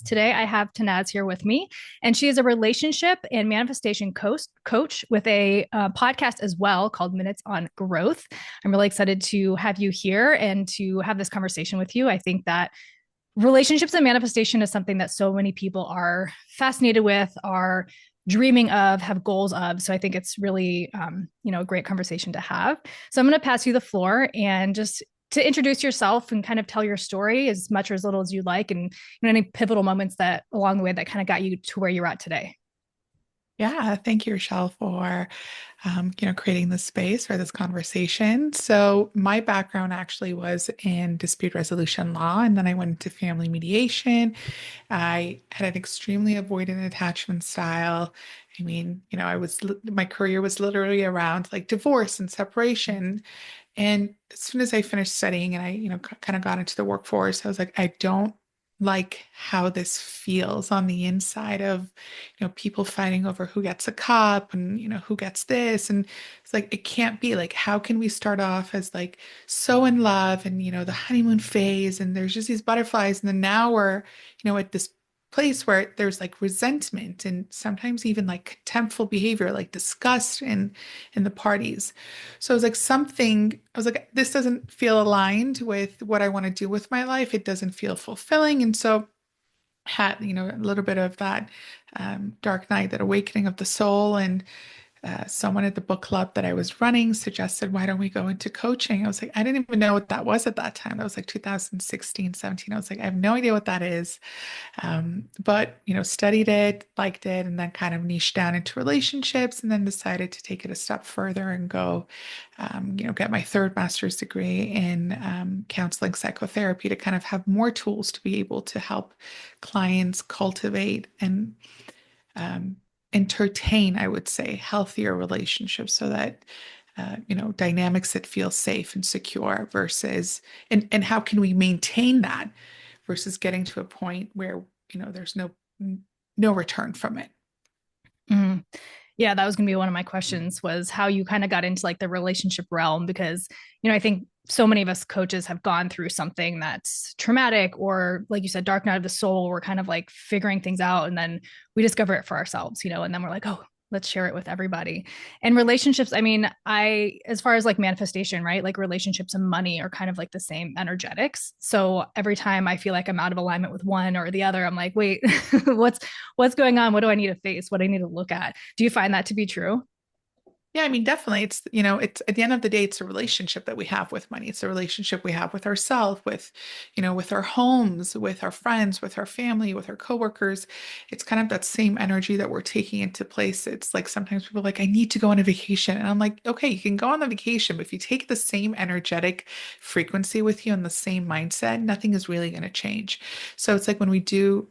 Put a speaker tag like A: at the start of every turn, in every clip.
A: Today, I have Tannaz here with me, and she is a relationship and manifestation coach with a podcast as well called Minutes on Growth. I'm really excited to have you here and to have this conversation with you. I think that relationships and manifestation is something that so many people are fascinated with, are dreaming of, have goals of. So I think it's really, a great conversation to have. So I'm going to pass you the floor and just to introduce yourself and kind of tell your story as much or as little as you like, and any pivotal moments that along the way that kind of got you to where you're at today.
B: Yeah, thank you, Rochelle, for creating this space for this conversation. So my background actually was in dispute resolution law, and then I went into family mediation. I had an extremely avoidant attachment style. I mean, my career was literally around like divorce and separation. And as soon as I finished studying and I, kind of got into the workforce, I was like, I don't like how this feels on the inside of, people fighting over who gets a cup and, who gets this. And it's like, it can't be like, how can we start off as like so in love and, the honeymoon phase and there's just these butterflies. And then now we're, at this place where there's like resentment and sometimes even like contemptful behavior, like disgust in the parties. So I was like, this doesn't feel aligned with what I want to do with my life. It doesn't feel fulfilling. And so had, a little bit of that dark night, that awakening of the soul. And someone at the book club that I was running suggested, why don't we go into coaching? I was like, I didn't even know what that was at that time. That was like 2016, 17. I was like, I have no idea what that is. But, studied it, liked it, and then kind of niched down into relationships and then decided to take it a step further and go, get my third master's degree in counseling psychotherapy to kind of have more tools to be able to help clients cultivate and um, entertain, I would say, healthier relationships so that dynamics that feel safe and secure versus and how can we maintain that versus getting to a point where there's no return from it.
A: Mhm. Yeah, that was going to be one of my questions was how you kind of got into like the relationship realm because, I think so many of us coaches have gone through something that's traumatic or like you said, dark night of the soul. We're kind of like figuring things out and then we discover it for ourselves, and then we're like, oh, let's share it with everybody. And relationships, I mean, as far as like manifestation, right? Like relationships and money are kind of like the same energetics. So every time I feel like I'm out of alignment with one or the other, I'm like, wait, what's going on? What do I need to face? What do I need to look at? Do you find that to be true?
B: Yeah, I mean, definitely. It's at the end of the day, it's a relationship that we have with money. It's a relationship we have with ourselves, with our homes, with our friends, with our family, with our coworkers. It's kind of that same energy that we're taking into place. It's like sometimes people are like, I need to go on a vacation. And I'm like, okay, you can go on the vacation, but if you take the same energetic frequency with you and the same mindset, nothing is really going to change. So it's like when we do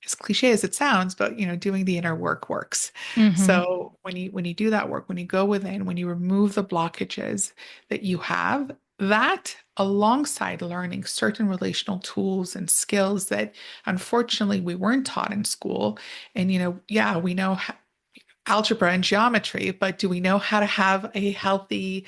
B: as cliche as it sounds, but doing the inner work works.
A: Mm-hmm.
B: So when you do that work, when you go within, when you remove the blockages that you have, that alongside learning certain relational tools and skills that unfortunately we weren't taught in school. And yeah, we know algebra and geometry, but do we know how to have a healthy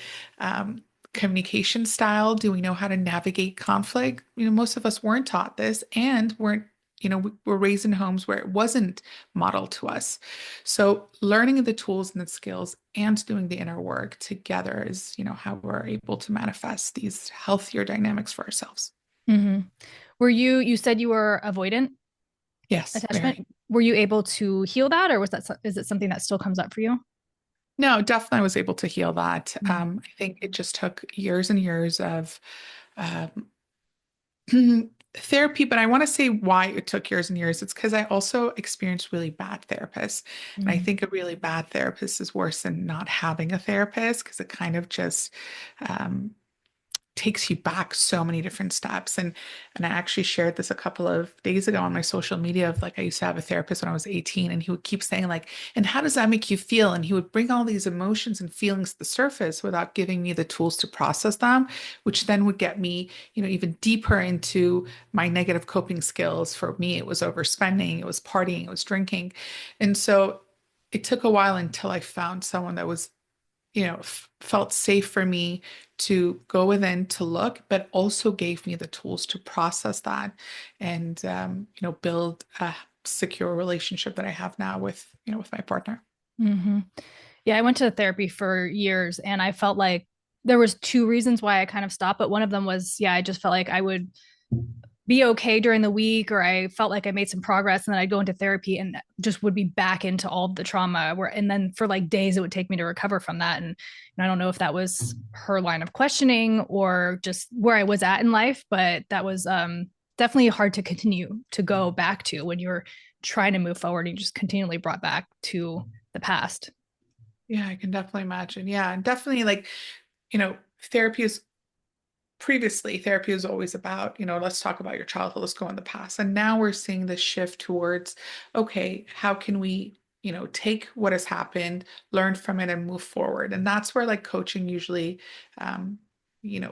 B: communication style? Do we know how to navigate conflict? Most of us weren't taught this and weren't, we were raised in homes where it wasn't modeled to us. So learning the tools and the skills and doing the inner work together is, how we're able to manifest these healthier dynamics for ourselves.
A: Mm-hmm. You said you were avoidant
B: Yes,
A: attachment.
B: very.
A: Were you able to heal that or is it something that still comes up for you?
B: No, definitely I was able to heal that.
A: Mm-hmm.
B: I think it just took years and years of um, therapy, but I want to say why it took years and years. It's because I also experienced really bad therapists. And I think a really bad therapist is worse than not having a therapist because it kind of just um, takes you back so many different steps. And I actually shared this a couple of days ago on my social media of like I used to have a therapist when I was 18 and he would keep saying like, and how does that make you feel? And he would bring all these emotions and feelings to the surface without giving me the tools to process them, which then would get me, even deeper into my negative coping skills. For me, it was overspending, it was partying, it was drinking. And so it took a while until I found someone that was felt safe for me to go within to look, but also gave me the tools to process that and build a secure relationship that I have now with my partner.
A: Mm-hmm. Yeah, I went to therapy for years and I felt like there was two reasons why I kind of stopped, but one of them was, yeah, I just felt like I would be okay during the week or I felt like I made some progress and then I'd go into therapy and just would be back into all of the trauma where and then for like days it would take me to recover from that and I don't know if that was her line of questioning or just where I was at in life, but that was definitely hard to continue to go back to when you're trying to move forward and you just continually brought back to the past.
B: Yeah, I can definitely imagine. Yeah, and definitely like, therapy is previously therapy was always about, let's talk about your childhood, let's go in the past. And now we're seeing this shift towards, okay, how can we, take what has happened, learn from it, and move forward. And that's where like coaching usually um,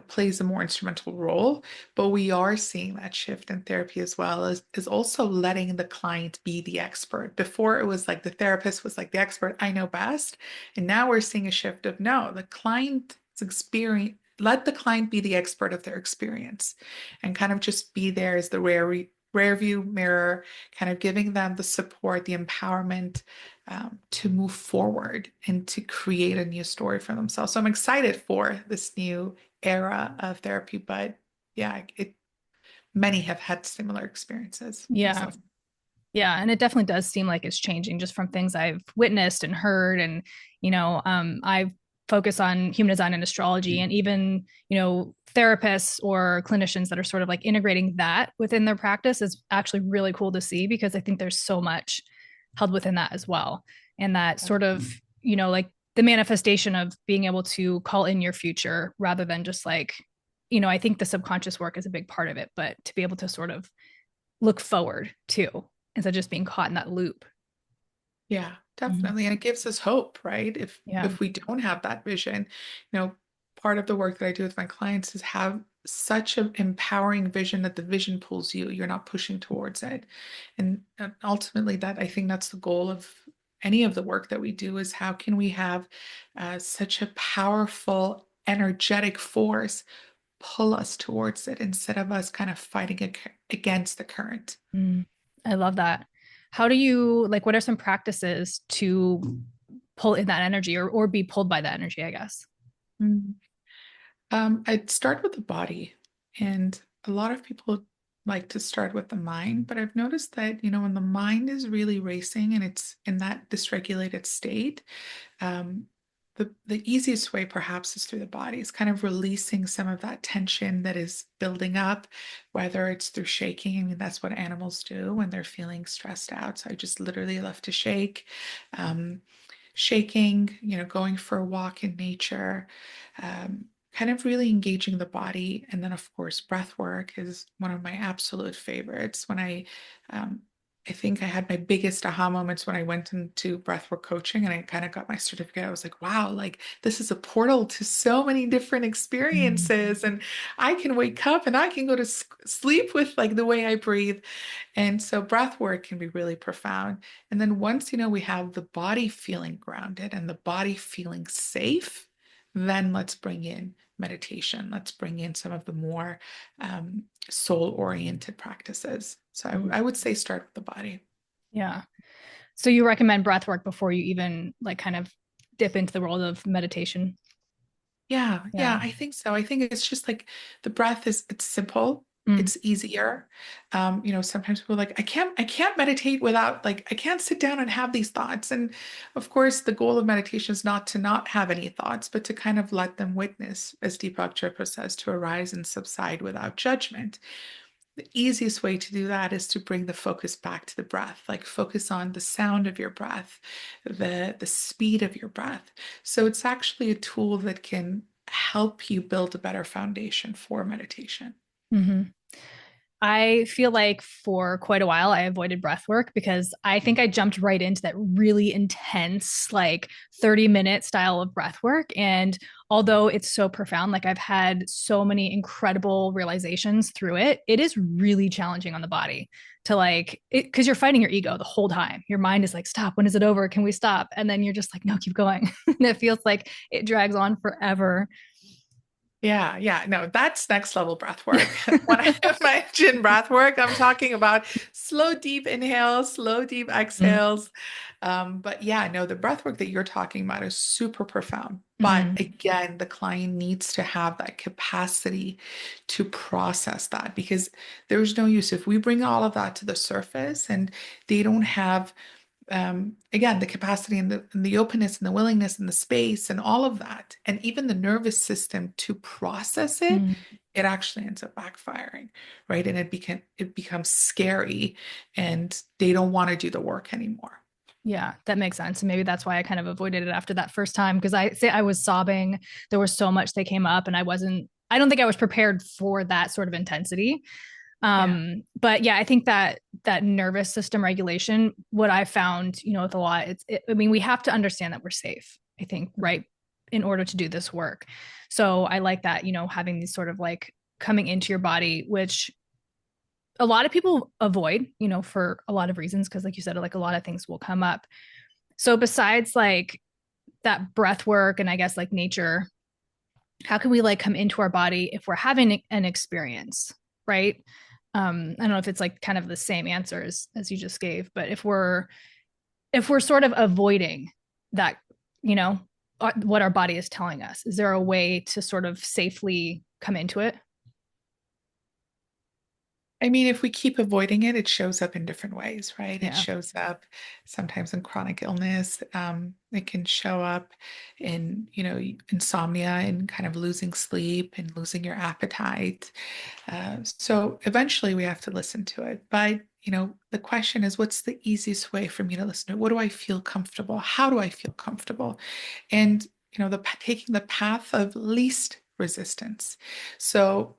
B: plays a more instrumental role. But we are seeing that shift in therapy as well as is also letting the client be the expert. Before it was like the therapist was like the expert, I know best. And now we're seeing a shift of no, the client's experience, let the client be the expert of their experience and kind of just be there as the rare view mirror, kind of giving them the support, the empowerment to move forward and to create a new story for themselves. So I'm excited for this new era of therapy, but yeah, many have had similar experiences,
A: Yeah.
B: myself.
A: Yeah, and it definitely does seem like it's changing just from things I've witnessed and heard. And, I focus on human design and astrology, and even, therapists or clinicians that are sort of like integrating that within their practice is actually really cool to see because I think there's so much held within that as well. And that sort of, like the manifestation of being able to call in your future rather than just like, I think the subconscious work is a big part of it, but to be able to sort of look forward too instead of just being caught in that loop.
B: Yeah,
A: Mhm.
B: definitely. And it gives us hope, right? If
A: Yeah.
B: if we don't have that vision, part of the work that I do with my clients is have such an empowering vision that the vision pulls you. You're not pushing towards it. And ultimately that I think that's the goal of any of the work that we do is how can we have such a powerful, energetic force pull us towards it instead of us kind of fighting against the current.
A: Mm. I love that. How do you like what are some practices to pull in that energy or be pulled by that energy, I guess?
B: I'd start with the body, and a lot of people like to start with the mind, but I've noticed that, when the mind is really racing and it's in that dysregulated state, um, the easiest way perhaps is through the body. It's kind of releasing some of that tension that is building up, whether it's through shaking. I mean, that's what animals do when they're feeling stressed out. So I just literally love to shake. Um, Shaking, going for a walk in nature, kind of really engaging the body. And then, of course, breath work is one of my absolute favorites. Um, I think I had my biggest aha moments when I went into breathwork coaching and I kind of got my certificate. I was like, wow, like this is a portal to so many different
A: Mm.
B: experiences. And I can wake up and I can go to sleep with like the way I breathe. And so breath work can be really profound. And then once, we have the body feeling grounded and the body feeling safe, then let's bring in meditation. Let's bring in some of the more soul-oriented practices. So
A: Mm.
B: I would say start with the body.
A: Yeah. So you recommend breath work before you even like kind of dip into the world of meditation?
B: Yeah,
A: Yeah.
B: yeah, I think so. I think it's just like the breath it's simple,
A: Mm.
B: it's easier. Sometimes people are like, I can't meditate without like I can't sit down and have these thoughts. And of course, the goal of meditation is not to not have any thoughts, but to kind of let them witness, as Deepak Chopra says, to arise and subside without judgment. The easiest way to do that is to bring the focus back to the breath, like focus on the sound of your breath, the speed of your breath. So it's actually a tool that can help you build a better foundation for meditation.
A: Mm-hmm. I feel like for quite a while I avoided breath work because I think I jumped right into that really intense, like 30-minute style of breath work. And although it's so profound, like I've had so many incredible realizations through it, it is really challenging on the body to like it because you're fighting your ego the whole time. Your mind is like, stop, when is it over? Can we stop? And then you're just like, no, keep going. And it feels like it drags on forever.
B: Yeah, yeah, no, that's next level breath work. When I mention breath work, I'm talking about slow, deep inhales, slow, deep exhales. But yeah, no, the breath work that you're talking about is super profound. But
A: Mm-hmm.
B: again, the client needs to have that capacity to process that because there's no use if we bring all of that to the surface and they don't have again, the capacity and the openness and the willingness and the space and all of that, and even the nervous system to process it,
A: Mm-hmm.
B: it actually ends up backfiring, right? And it becomes scary, and they don't want to do the work anymore.
A: Yeah, that makes sense. And maybe that's why I kind of avoided it after that first time because I say I was sobbing. There was so much that came up, and I don't think I was prepared for that sort of intensity.
B: Yeah.
A: But yeah, I think that that nervous system regulation, what I found, with a lot, I mean, we have to understand that we're safe, I think, right, in order to do this work. So I like that, having these sort of like coming into your body, which a lot of people avoid, for a lot of reasons, because like you said, like a lot of things will come up. So besides like that breath work and I guess like nature, how can we like come into our body if we're having an experience, right? I don't know if it's like kind of the same answers as you just gave, but if we're sort of avoiding that, you know, what our body is telling us, is there a way to sort of safely come into it?
B: I mean, if we keep avoiding it, it shows up in different ways, right? It
A: Yeah.
B: shows up sometimes in chronic illness. It can show up in, insomnia and kind of losing sleep and losing your appetite. So eventually we have to listen to it. But, the question is, what's the easiest way for me to listen to it? What do I feel comfortable? How do I feel comfortable? And, taking the path of least resistance. So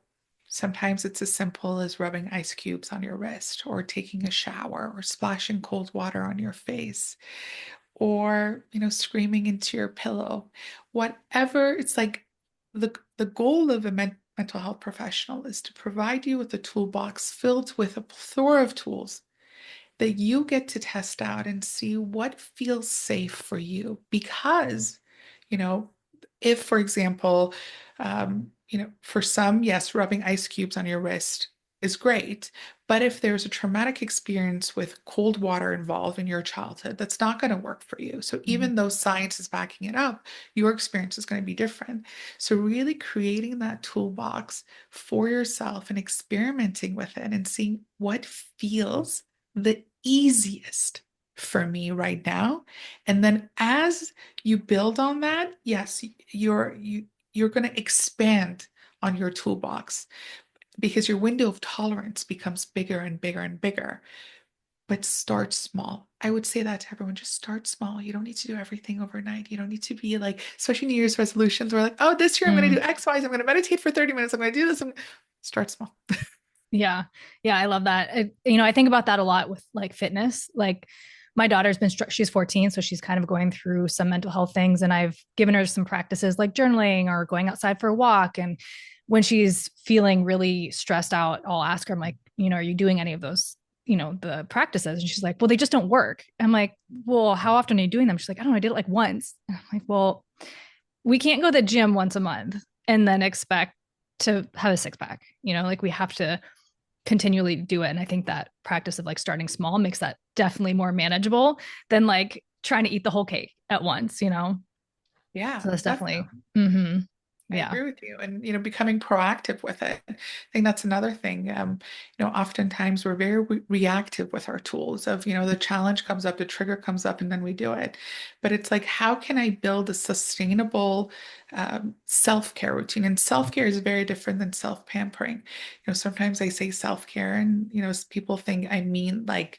B: sometimes it's as simple as rubbing ice cubes on your wrist or taking a shower or splashing cold water on your face or, screaming into your pillow. Whatever, it's like the goal of a mental health professional is to provide you with a toolbox filled with a plethora of tools that you get to test out and see what feels safe for you. Because, you know, if, for example, for some, yes, rubbing ice cubes on your wrist is great. But if there's a traumatic experience with cold water involved in your childhood, that's not going to work for you. So
A: Mhm.
B: even though science is backing it up, your experience is going to be different. So really creating that toolbox for yourself and experimenting with it and seeing what feels the easiest for me right now. And then as you build on that, yes, you're going to expand on your toolbox because your window of tolerance becomes bigger and bigger and bigger. But start small. I would say that to everyone. Just start small. You don't need to do everything overnight. You don't need to be like, especially New Year's resolutions, where like, oh, this year I'm going to
A: Mm.
B: do X, Y, Z. I'm going to meditate for 30 minutes. I'm going to do this. Start small.
A: Yeah. Yeah, I love that. I think about that a lot with like fitness. Like my daughter's she's 14, so she's kind of going through some mental health things and I've given her some practices like journaling or going outside for a walk and when she's feeling really stressed out, I'll ask her, I'm like, are you doing any of those, the practices? And she's like, well, they just don't work. I'm like, well, how often are you doing them? She's like, I don't know, I did it like once. I'm like, well, we can't go to the gym once a month and then expect to have a six pack, like we have to continually do it. And I think that practice of like starting small makes that definitely more manageable than like trying to eat the whole cake at once.
B: Yeah,
A: So that's definitely,
B: definitely. I
A: yeah.
B: agree with you. And, becoming proactive with it. I think that's another thing. Oftentimes we're very reactive with our tools of, the challenge comes up, the trigger comes up, and then we do it. But it's like, how can I build a sustainable self-care routine? And self-care is very different than self-pampering. Sometimes I say self-care and, people think I mean like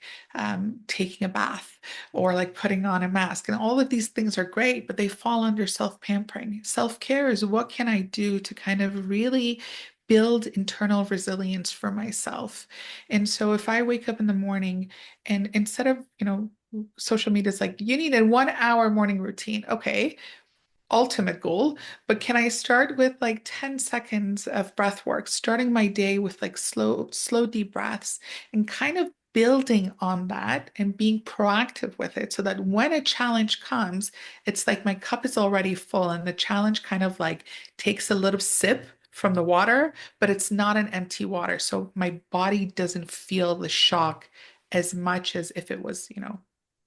B: taking a bath or like putting on a mask. And all of these things are great, but they fall under self-pampering. Self-care is what can I do to kind of really build internal resilience for myself. And so if I wake up in the morning and instead of, social media is like, you need a 1 hour morning routine. Okay. ultimate goal, but can I start with like 10 seconds of breath work, starting my day with like slow, deep breaths and kind of building on that and being proactive with it so that when a challenge comes, it's like my cup is already full and the challenge kind of like takes a little sip from the water, but it's not an empty water. So my body doesn't feel the shock as much as if it was, a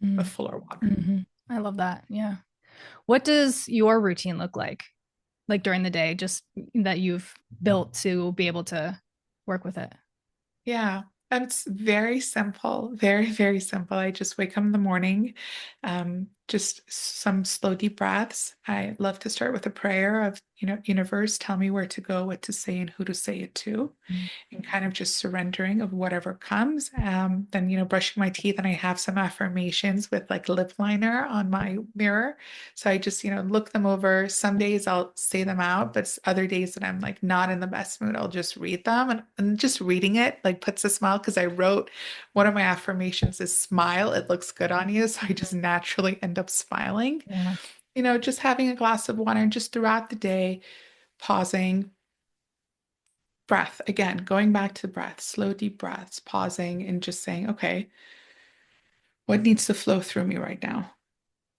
A: Mm.
B: fuller water.
A: Hmm. I love that. Yeah. What does your routine look like during the day, just that you've built to be able to work with it?
B: Yeah, it's very simple, very, very simple. I just wake up in the morning, just some slow, deep breaths. I love to start with a prayer of, universe, tell me where to go, what to say, and who to say it to,
A: Mm.
B: and kind of just surrendering of whatever comes. Then, brushing my teeth, and I have some affirmations with like lip liner on my mirror. So I just, look them over. Some days I'll say them out, but other days that I'm like not in the best mood, I'll just read them. And just reading it like puts a smile because I wrote one of my affirmations is smile. It looks good on you. So I just naturally end up smiling.
A: Yeah.
B: Just having a glass of water and just throughout the day, pausing, breath again, going back to the breath, slow, deep breaths, pausing and just saying, okay, what needs to flow through me right now?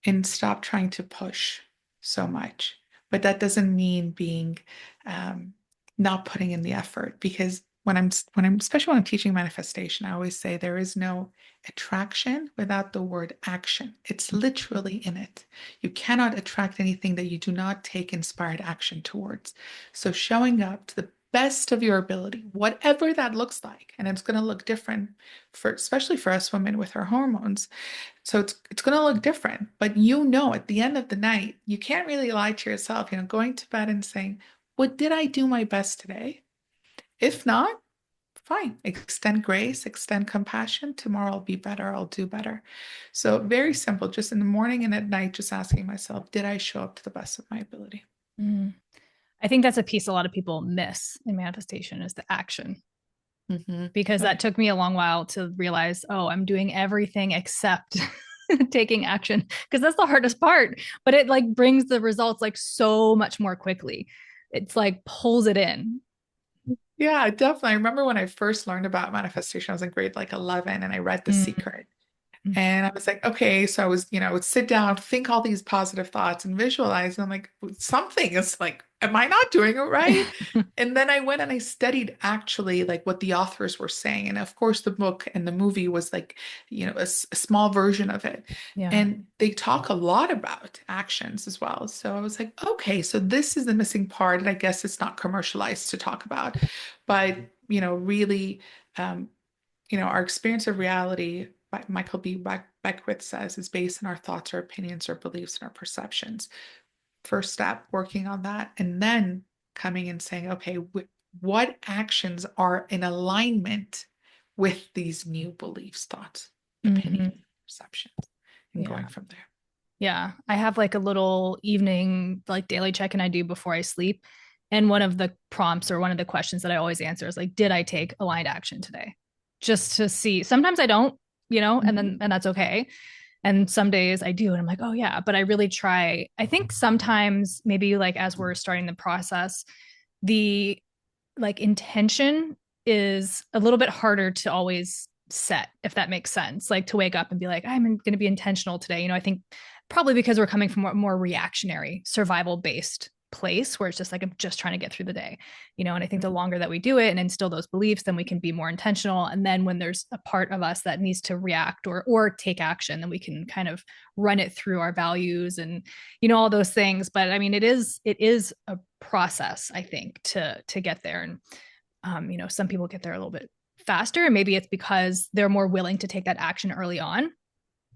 B: And stop trying to push so much. But that doesn't mean being um, not putting in the effort because especially when I'm teaching manifestation, I always say there is no attraction without the word action. It's literally in it. You cannot attract anything that you do not take inspired action towards. So showing up to the best of your ability, whatever that looks like, and it's going to look different for especially for us women with our hormones, so it's going to look different, but at the end of the night, you can't really lie to yourself, going to bed and saying, "What did I do my best today?" If not, fine. Extend grace, extend compassion. Tomorrow I'll be better, I'll do better. So very simple, just in the morning and at night, just asking myself, did I show up to the best of my ability?
A: Mm. I think that's a piece a lot of people miss in manifestation is the action,
B: Hmm.
A: because
B: Oh,
A: that took me a long while to realize, oh, I'm doing everything except taking action, because that's the hardest part, but it like brings the results like so much more quickly. It's like pulls it in.
B: yeah, definitely. I remember when I first learned about manifestation, I was in grade like 11 and I read The
A: Mm.
B: Secret. And I was like, okay, so I was, I would sit down, think all these positive thoughts and visualize. And I'm like, something is like, am I not doing it right? And then I went and I studied actually like what the authors were saying. And of course, the book and the movie was like, a small version of it.
A: Yeah.
B: And they talk a lot about actions as well. So I was like, okay, so this is the missing part. And I guess it's not commercialized to talk about, but, really, um, our experience of reality, Michael B. Beckwith says, is based on our thoughts, our opinions, our beliefs, and our perceptions. First step, working on that, and then coming and saying, okay, what actions are in alignment with these new beliefs, thoughts, opinions,
A: Hmm.
B: perceptions, and
A: Yeah.
B: going from there.
A: Yeah. I have like a little evening, like daily check in I do before I sleep. And one of the prompts or one of the questions that I always answer is like, did I take aligned action today? Just to see. Sometimes I don't,
B: Mhm.
A: and that's okay. And some days I do, and I'm like, oh yeah. But I really try. I think sometimes maybe like as we're starting the process, the like intention is a little bit harder to always set, if that makes sense. Like to wake up and be like, I'm going to be intentional today. I think probably because we're coming from a more reactionary, survival based place where it's just like, I'm just trying to get through the day, and I think the longer that we do it and instill those beliefs, then we can be more intentional. And then when there's a part of us that needs to react or take action, then we can kind of run it through our values and, all those things. But I mean, it is a process, I think, to get there. And some people get there a little bit faster, and maybe it's because they're more willing to take that action early on,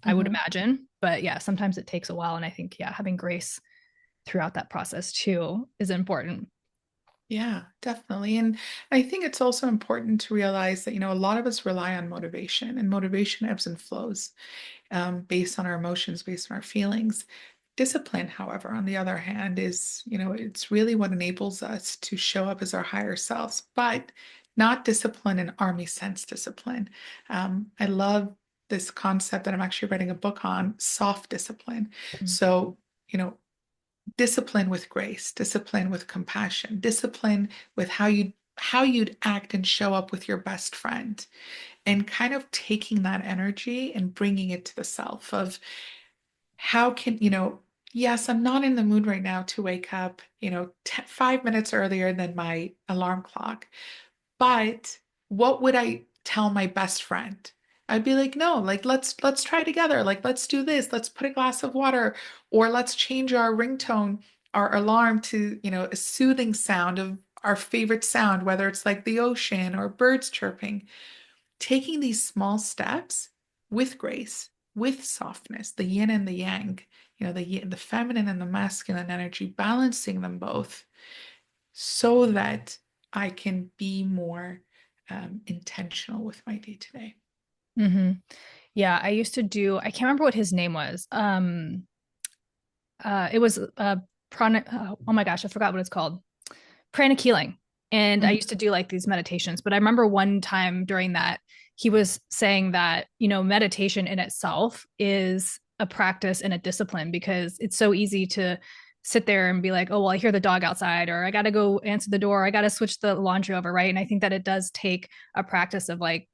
A: I would
B: Mhm.
A: imagine. But yeah, sometimes it takes a while, and I think having grace throughout that process too is important.
B: Yeah, definitely. And I think it's also important to realize that, a lot of us rely on motivation and motivation ebbs and flows. Based on our emotions, based on our feelings. Discipline, however, on the other hand, is, it's really what enables us to show up as our higher selves, but not discipline in army sense discipline. I love this concept that I'm actually writing a book on, soft discipline.
A: Mm.
B: So, you know, discipline with grace, discipline with compassion, discipline with how you'd act and show up with your best friend, and kind of taking that energy and bringing it to the self of how can, yes, I'm not in the mood right now to wake up, 5 minutes earlier than my alarm clock. But what would I tell my best friend? I'd be like, no, like let's try together. Like let's do this. Let's put a glass of water, or let's change our ringtone, our alarm to, a soothing sound of our favorite sound, whether it's like the ocean or birds chirping. Taking these small steps with grace, with softness, the yin and the yang, the feminine and the masculine energy, balancing them both so that I can be more intentional with my day to day.
A: Mm-hmm. Yeah, I used to do, I can't remember what his name was. It was oh my gosh, I forgot what it's called. Pranic healing. And I
B: Mhm.
A: used to do like these meditations, but I remember one time during that, he was saying that, meditation in itself is a practice and a discipline because it's so easy to sit there and be like, oh, well, I hear the dog outside, or I got to go answer the door. I got to switch the laundry over. Right. And I think that it does take a practice of like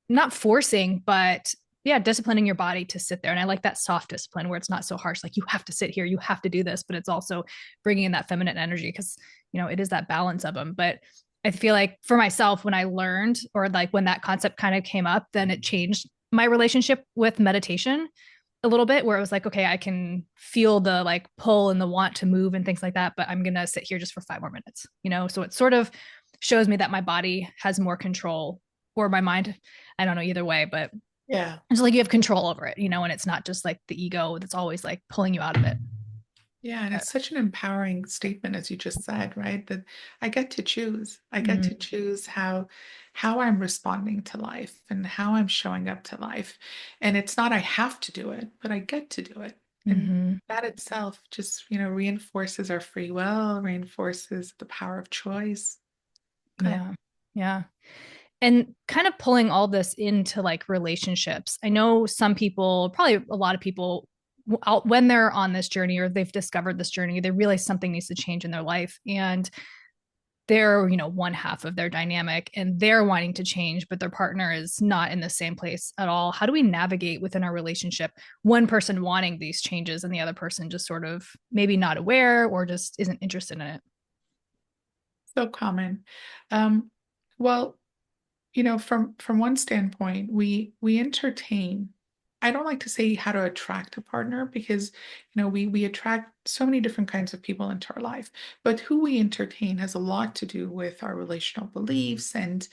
A: not forcing, but yeah, disciplining your body to sit there. And I like that soft discipline where it's not so harsh, like you have to sit here, you have to do this, but it's also bringing in that feminine energy because, it is that balance of them. But I feel like for myself, when I learned or like when that concept kind of came up, then it changed my relationship with meditation a little bit where it was like, okay, I can feel the like pull and the want to move and things like that, but I'm going to sit here just for 5 more minutes, So it sort of shows me that my body has more control or my mind. I don't know either way, but
B: Yeah.
A: it's like you have control over it, and it's not just like the ego that's always like pulling you out of it.
B: Yeah, and
A: But,
B: it's such an empowering statement, as you just said, right? That I get to choose. I get to
A: mm,
B: choose how I'm responding to life and how I'm showing up to life. And it's not I have to do it, but I get to do it. And
A: mhm.
B: that itself just, reinforces our free will, reinforces the power of choice. Good.
A: Yeah. Yeah. And kind of pulling all this into like relationships. I know some people, probably a lot of people, when they're on this journey or they've discovered this journey, they realize something needs to change in their life. And they're, one half of their dynamic and they're wanting to change, but their partner is not in the same place at all. How do we navigate within our relationship one person wanting these changes and the other person just sort of maybe not aware or just isn't interested in it?
B: So common. Um, well, from one standpoint, we entertain. I don't like to say how to attract a partner because, we attract so many different kinds of people into our life, but who we entertain has a lot to do with our relational beliefs and,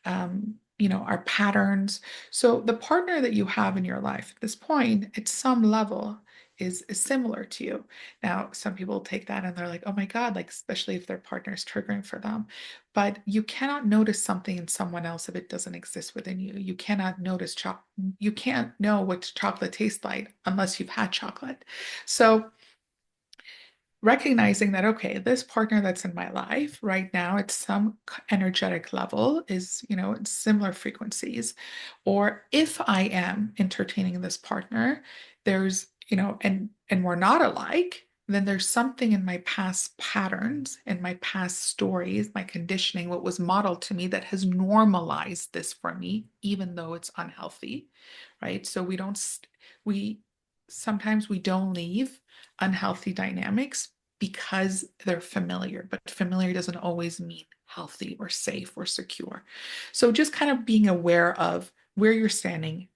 B: our patterns. So the partner that you have in your life at this point, at some level, is similar to you. Now, some people take that and they're like, oh my God, like, especially if their partner is triggering for them. But you cannot notice something in someone else if it doesn't exist within you. You cannot notice you can't know what chocolate tastes like unless you've had chocolate. So recognizing that, okay, this partner that's in my life right now at some energetic level is, it's similar frequencies. Or if I am entertaining this partner, there's, and we're not alike, then there's something in my past patterns and my past stories, my conditioning, what was modeled to me that has normalized this for me, even though it's unhealthy, right? So we sometimes we don't leave unhealthy dynamics because they're familiar, but familiar doesn't always mean healthy or safe or secure. So just kind of being aware of where you're standing,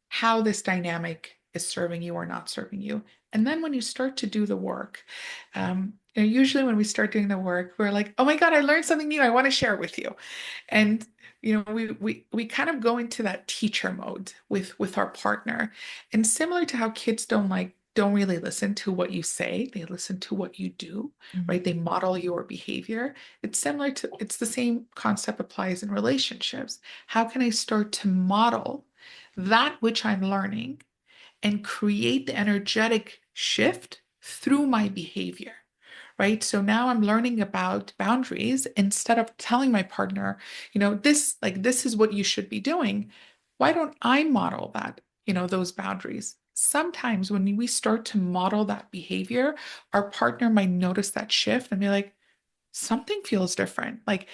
B: how this dynamic is serving you or not serving you. And then when you start to do the work, usually when we start doing the work, we're like, oh my God, I learned something new. I want to share it with you. And we kind of go into that teacher mode with our partner. And similar to how kids don't really listen to what you say, they listen to what you do, right?
A: Mhm.
B: They model your behavior. It's the same concept applies in relationships. How can I start to model that which I'm learning and create the energetic shift through my behavior? Right. So now I'm learning about boundaries instead of telling my partner, this is what you should be doing. Why don't I model that, those boundaries? sometimes when we start to model that behavior, our partner might notice that shift and be like, something feels different. Like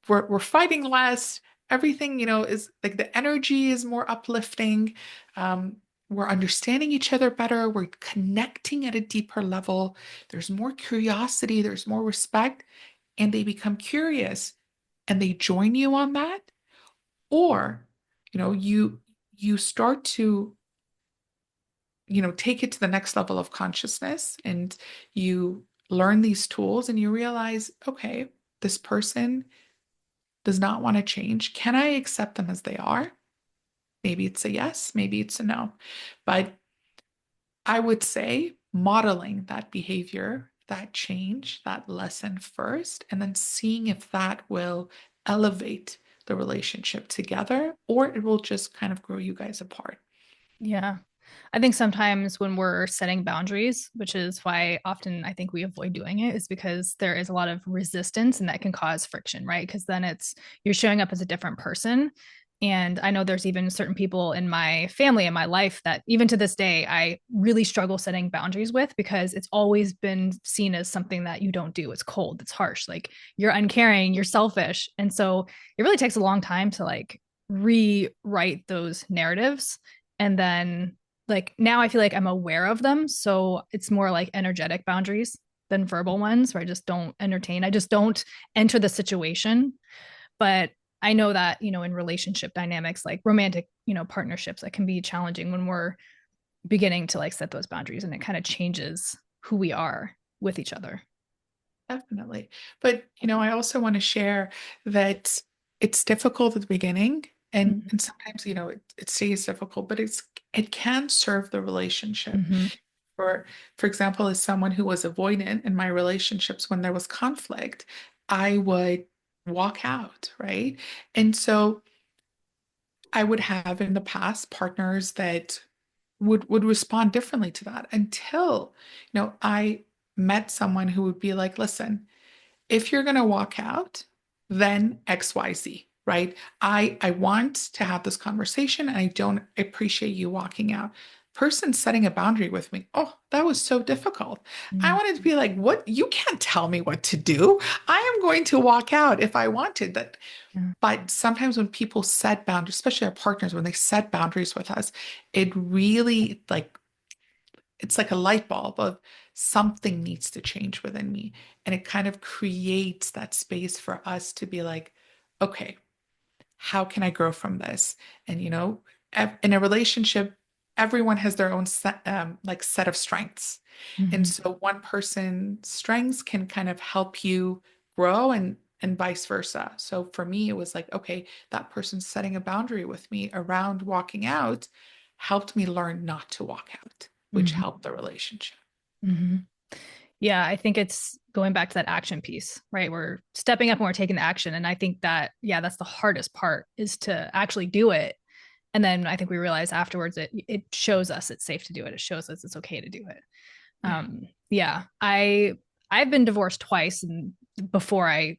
B: we're fighting less. Everything, is like the energy is more uplifting. We're understanding each other better. We're connecting at a deeper level. There's more curiosity, there's more respect, and they become curious and they join you on that. Or, you start to, take it to the next level of consciousness and you learn these tools and you realize, okay, this person does not want to change. Can I accept them as they are? Maybe it's a yes, maybe it's a no. But I would say modeling that behavior, that change, that lesson first, and then seeing if that will elevate the relationship together or it will just kind of grow you guys apart.
A: Yeah. I think sometimes when we're setting boundaries, which is why often I think we avoid doing it, is because there is a lot of resistance and that can cause friction, right? Because then you're showing up as a different person. And I know there's even certain people in my family and my life that even to this day, I really struggle setting boundaries with because it's always been seen as something that you don't do. It's cold, it's harsh, like you're uncaring, you're selfish. And so it really takes a long time to like rewrite those narratives. And then like now I feel like I'm aware of them. So it's more like energetic boundaries than verbal ones where I just don't entertain. I just don't enter the situation. But I know that, in relationship dynamics, like romantic, partnerships, that can be challenging when we're beginning to like set those boundaries and it kind of changes who we are with each other.
B: Definitely. But, I also want to share that it's difficult at the beginning and sometimes, it stays difficult, but it can serve the relationship.
A: Mm-hmm.
B: For example, as someone who was avoidant in my relationships when there was conflict, I would walk out, right? And so I would have in the past partners that would respond differently to that until, I met someone who would be like, listen, if you're going to walk out, then XYZ, right? I want to have this conversation and I don't appreciate you walking out. Person setting a boundary with me. Oh, that was so difficult. I
A: Mm-hmm.
B: wanted to be like, what? You can't tell me what to do. I am going to walk out if I wanted that.
A: Yeah.
B: But sometimes when people set boundaries, especially our partners, when they set boundaries with us, it really like it's like a light bulb of something needs to change within me. And it kind of creates that space for us to be like, okay, how can I grow from this? And in a relationship, everyone has their own set of strengths. And
A: Mm-hmm.
B: so one person's strengths can kind of help you grow and vice versa. So for me, it was like, okay, that person setting a boundary with me around walking out helped me learn not to walk out, which
A: Mm-hmm.
B: helped the relationship.
A: Mm-hmm. Yeah, I think it's going back to that action piece, right? We're stepping up and we're taking the action. And I think that, yeah, that's the hardest part is to actually do it. And then I think we realize afterwards it shows us it's safe to do it. It shows us it's okay to do it.
B: Yeah.
A: Yeah, I've been divorced twice and before I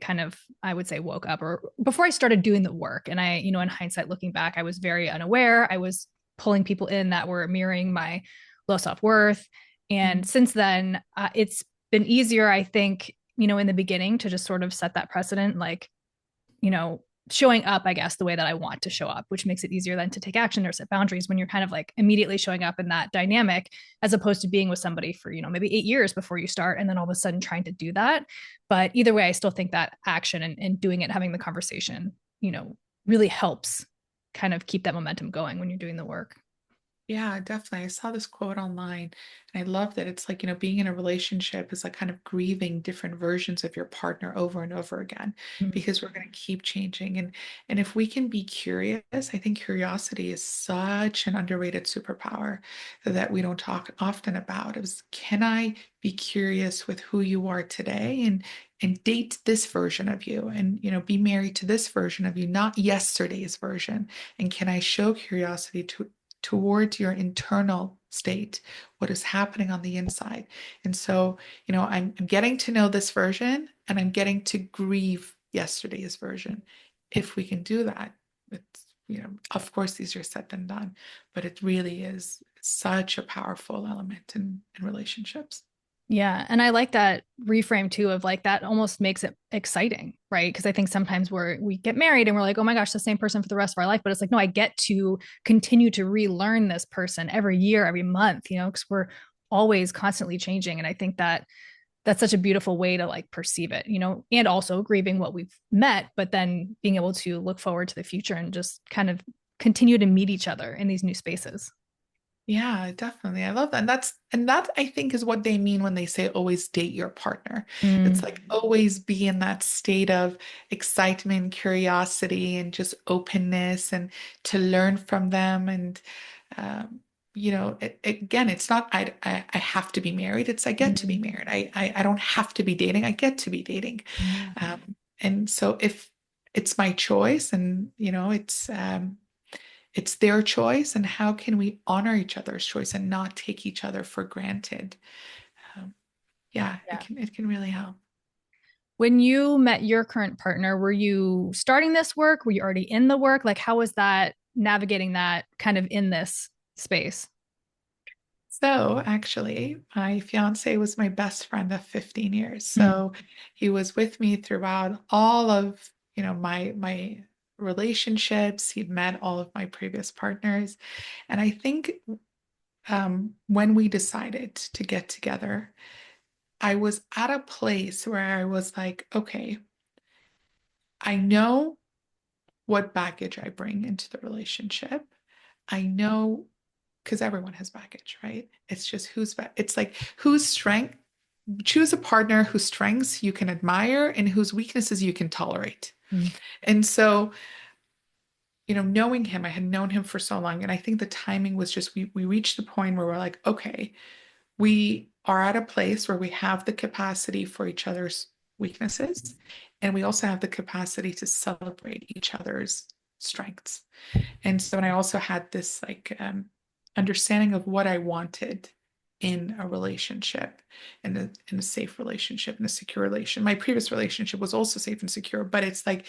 A: would say woke up or before I started doing the work. And in hindsight looking back, I was very unaware. I was pulling people in that were mirroring my low self-worth. And
B: Mhm.
A: since then, it's been easier, I think, in the beginning to just sort of set that precedent, like, you know, showing up, I guess, the way that I want to show up, which makes it easier then to take action or set boundaries when you're kind of like immediately showing up in that dynamic, as opposed to being with somebody for, maybe 8 years before you start and then all of a sudden trying to do that. But either way, I still think that action and doing it, having the conversation, really helps kind of keep that momentum going when you're doing the work.
B: Yeah, definitely. I saw this quote online and I love that it's like, being in a relationship is like kind of grieving different versions of your partner over and over again
A: Mm-hmm.
B: because we're going to keep changing. And if we can be curious, I think curiosity is such an underrated superpower that we don't talk often about. Is can I be curious with who you are today and date this version of you and be married to this version of you, not yesterday's version? And can I show curiosity towards your internal state, what is happening on the inside. And so, I'm getting to know this version and I'm getting to grieve yesterday's version. If we can do that, it's, of course, easier said than done, but it really is such a powerful element in relationships.
A: Yeah. And I like that reframe too of like that almost makes it exciting, right? Because I think sometimes we get married and we're like, oh my gosh, the same person for the rest of our life. But it's like, no, I get to continue to relearn this person every year, every month, because we're always constantly changing. And I think that that's such a beautiful way to like perceive it, and also grieving what we've met, but then being able to look forward to the future and just kind of continue to meet each other in these new spaces.
B: Yeah, definitely. I love that. And that I think is what they mean when they say always date your partner. It's
A: Mm,
B: like always be in that state of excitement, curiosity, and just openness and to learn from them. And um, again, it's not I have to be married. It's I get to be
A: mm,
B: married. I don't have to be dating. I get to be dating.
A: yeah.
B: And so if it's my choice and it's their choice, and how can we honor each other's choice and not take each other for granted? Um, yeah, it
A: Yeah.
B: can really help.
A: When you met your current partner, were you starting this work? Were you already in the work? Like, how was that navigating that kind of in this space?
B: So actually, my fiance was my best friend of 15 years.
A: Mm,
B: So he was with me throughout all of, my relationships. He'd met all of my previous partners. And I think when we decided to get together, I was at a place where I was like, okay, I know what baggage I bring into the relationship. I know because everyone has baggage, right? It's just it's like whose strength, choose a partner whose strengths you can admire and whose weaknesses you can tolerate.
A: mm,
B: And so, knowing him, I had known him for so long. And I think the timing was just we reached the point where we're like, okay, we are at a place where we have the capacity for each other's weaknesses, and we also have the capacity to celebrate each other's strengths. And so, and I also had this like understanding of what I wanted in a relationship, in a safe relationship, in a secure relation. My previous relationship was also safe and secure, but it's like,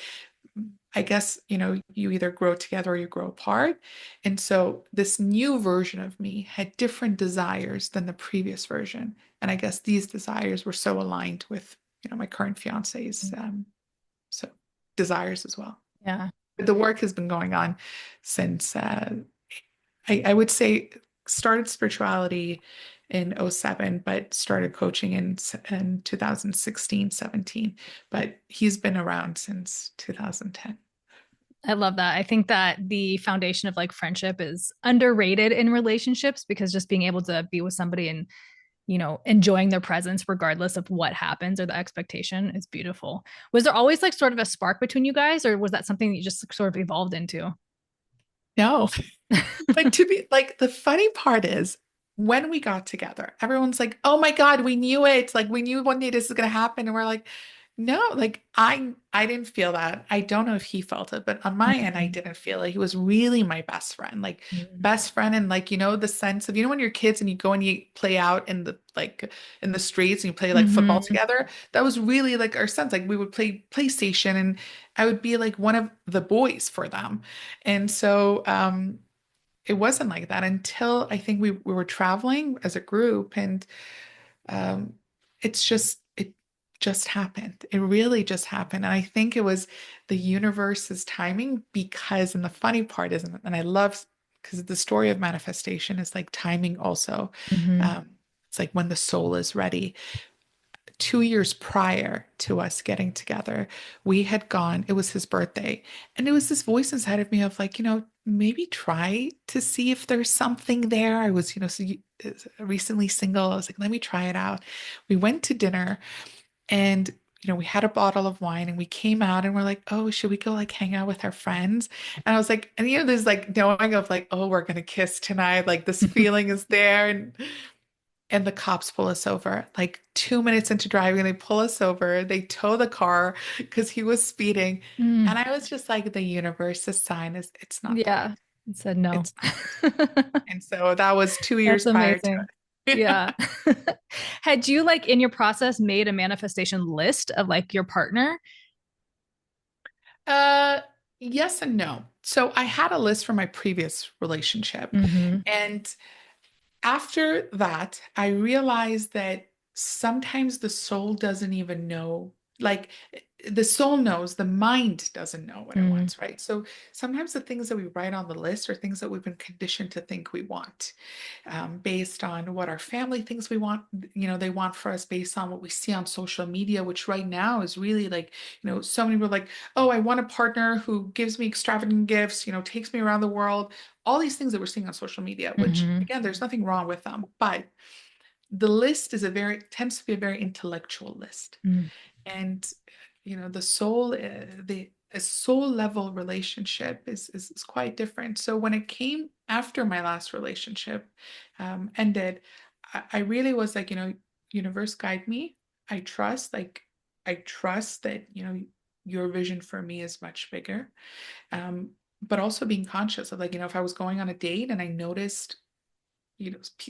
B: I guess, you either grow together or you grow apart. And so this new version of me had different desires than the previous version. And I guess these desires were so aligned with, my current fiance's so desires as well.
A: yeah.
B: The work has been going on since I would say started spirituality in '07, but started coaching in 2016, 17. But he's been around since 2010.
A: I love that. I think that the foundation of like friendship is underrated in relationships because just being able to be with somebody and, enjoying their presence regardless of what happens or the expectation is beautiful. Was there always like sort of a spark between you guys, or was that something that you just sort of evolved into?
B: No, like to be like the funny part is when we got together, everyone's like, "Oh my God, we knew it. Like we knew one day this is gonna happen." And we're like, "No, like I didn't feel that. I don't know if he felt it, but on my end, I
A: Mm,
B: didn't feel it. He was really my best friend. Like
A: mm,
B: best friend and like, the sense of, when you're kids and you go and you play out in the streets and you play like football
A: mhm,
B: together. That was really like our sense. Like we would play PlayStation and I would be like one of the boys for them. And so it wasn't like that until I think we were traveling as a group, and um, it just happened. It really just happened. And I think it was the universe's timing because, and the funny part is, and I love because the story of manifestation is like timing also.
A: mhm,
B: Um, it's like when the soul is ready. 2 years prior to us getting together, we had gone, it was his birthday. And it was this voice inside of me of like, maybe try to see if there's something there. I was, recently single. I was like, let me try it out. We went to dinner and, we had a bottle of wine and we came out and we're like, oh, should we go like hang out with our friends? And I was like, and there's like knowing of like, oh, we're gonna kiss tonight. Like this feeling is there. And the cops pull us over. Like 2 minutes into driving, they pull us over. They tow the car because he was speeding.
A: mm.
B: And I was just like, the universe's sign is it's not the
A: Yeah,
B: right.
A: it said no.
B: It's not the right. And so that was two
A: That's
B: years prior to
A: amazing.
B: it.
A: Yeah. Had you like in your process made a manifestation list of like your partner?
B: Uh, yes and no. So I had a list from my previous relationship.
A: Hmm.
B: And after that, I realized that sometimes the soul doesn't even know. Like the soul knows, the mind doesn't know what it
A: Mm,
B: wants, right? So sometimes the things that we write on the list are things that we've been conditioned to think we want, based on what our family thinks we want, they want for us based on what we see on social media, which right now is really like, so many people are like, oh, I want a partner who gives me extravagant gifts, takes me around the world, all these things that we're seeing on social media, which
A: hmm
B: again, there's nothing wrong with them, but the list is tends to be a very intellectual list.
A: mm,
B: And the soul, the a soul level relationship is quite different. So when it came after my last relationship ended, I really was like, universe, guide me. I trust, like, I trust that your vision for me is much bigger. um but also being conscious of, like, if I was going on a date and I noticed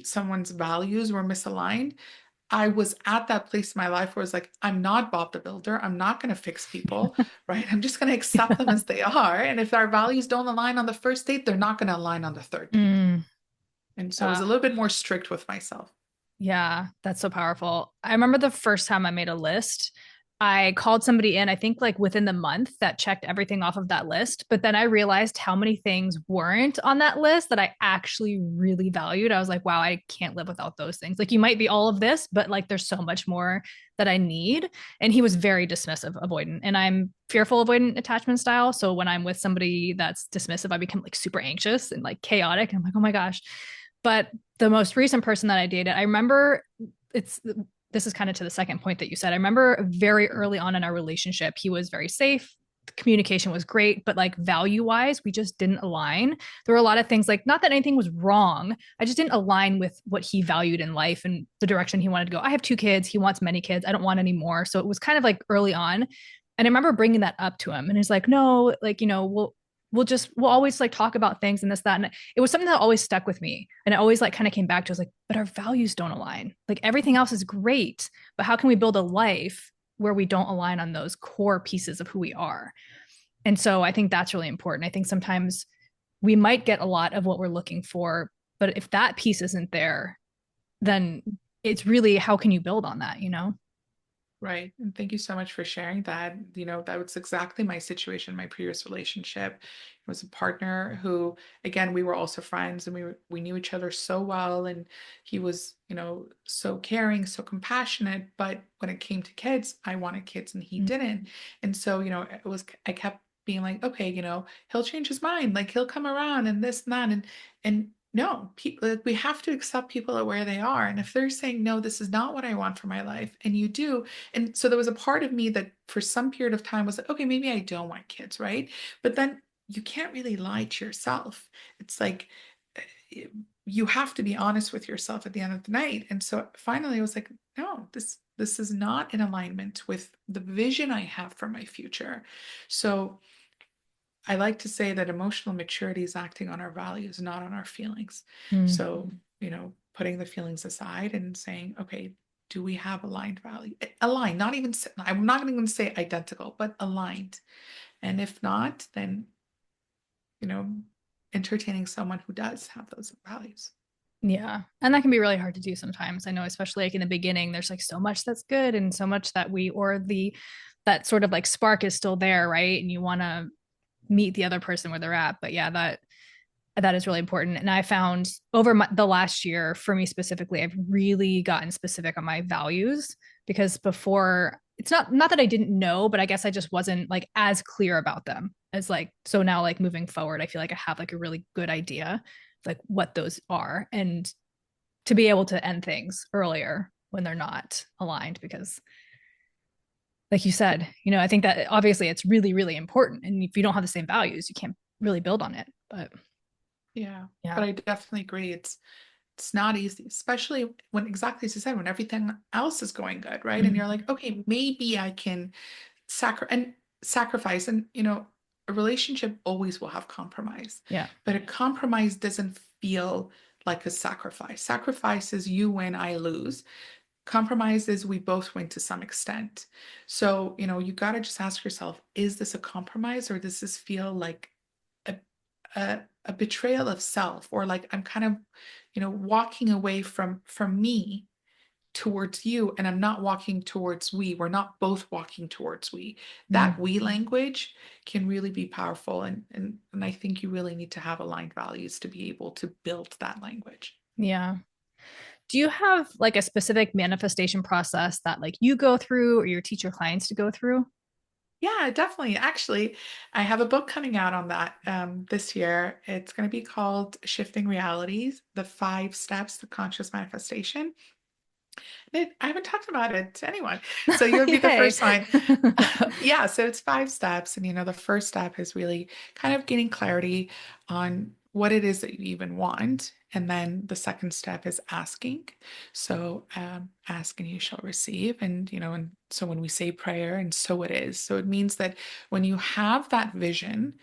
B: someone's values were misaligned, I was at that place in my life where it's like, I'm not Bob the Builder. I'm not going to fix people, right? I'm just going to accept them as they are. And if our values don't align on the first date, they're not going to align on the third date.
A: mm.
B: And so I was
A: Uh,
B: a little bit more strict with myself.
A: Yeah, that's so powerful. I remember the first time I made a list, I called somebody in, I think like within the month that checked everything off of that list. But then I realized how many things weren't on that list that I actually really valued. I was like, wow, I can't live without those things. Like, you might be all of this, but like there's so much more that I need. And he was very dismissive, avoidant. And I'm fearful avoidant attachment style. So when I'm with somebody that's dismissive, I become like super anxious and like chaotic. And I'm like, oh my gosh. But the most recent person that I dated, I remember it's this is kind of to the second point that you said. I remember very early on in our relationship, he was very safe. The communication was great, but like value wise, we just didn't align. There were a lot of things, like, not that anything was wrong. I just didn't align with what he valued in life and the direction he wanted to go. I have 2 kids. He wants many kids. I don't want any more. So it was kind of like early on. And I remember bringing that up to him, and he's like, no, like, we'll always like talk about things and this, that. And it was something that always stuck with me. And I always like kind of came back to, I was like, but our values don't align. Like, everything else is great, but how can we build a life where we don't align on those core pieces of who we are? And so I think that's really important. I think sometimes we might get a lot of what we're looking for, but if that piece isn't there, then it's really, how can you build on that, you know?
B: Right. And thank you so much for sharing that. That was exactly my situation in my previous relationship. It was a partner who, again, we were also friends, and we knew each other so well. And he was, so caring, so compassionate. But when it came to kids, I wanted kids and he didn't. And so, I kept being like, okay, he'll change his mind. Like, he'll come around and this and that. And no, people, like, we have to accept people at where they are. And if they're saying, no, this is not what I want for my life, and you do, and so there was a part of me that for some period of time was like, okay, maybe I don't want kids, right? But then you can't really lie to yourself. It's like, eh, you have to be honest with yourself at the end of the night. And so finally I was like, no, this is not in alignment with the vision I have for my future. So I like to say that emotional maturity is acting on our values, not on our feelings.
A: Mm.
B: So, putting the feelings aside and saying, okay, do we have aligned value? Aligned, not even, I'm not even going to say identical, but aligned. And if not, then, you know, entertaining someone who does have those values.
A: Yeah. And that can be really hard to do sometimes. I know, especially like in the beginning, there's like so much that's good and so much that that sort of like spark is still there, right? And you want to meet the other person where they're at. But yeah, that is really important. And I found over the last year, for me specifically, I've really gotten specific on my values, because before, it's not that I didn't know, but I guess I just wasn't like as clear about them as like, so now like moving forward, I feel like I have like a really good idea like what those are, and to be able to end things earlier when they're not aligned. Because like you said, I think that obviously it's really, really important. And if you don't have the same values, you can't really build on it. But
B: Yeah. But
A: yeah.
B: I definitely agree. It's not easy, especially when, exactly as you said, when everything else is going good, right? And you're
A: Mhm.
B: like, okay, maybe I can sacrifice. And a relationship always will have compromise,
A: Yeah.
B: but a compromise doesn't feel like a sacrifice. Sacrifice is you win, I lose. Compromise is we both win to some extent. So you got to just ask yourself, is this a compromise, or does this feel like a, a a betrayal of self, or like I'm kind of, walking away from me towards you, and I'm not walking towards we. We're not both walking towards we. That
A: Mm,
B: we language can really be powerful, and I think you really need to have aligned values to be able to build that language.
A: yeah. Do you have like a specific manifestation process that like you go through or you teach your clients to go through?
B: Yeah, definitely. Actually, I have a book coming out on that this year. It's going to be called Shifting Realities: The Five Steps to Conscious Manifestation. I haven't talked about it to anyone, so you would be the
A: Yay.
B: first one. Yeah, so it's five steps, and the first step is really kind of getting clarity on what it is that you even want, and then the second step is asking. So, ask and you shall receive, and so when we say prayer, and so it is. So it means that when you have that vision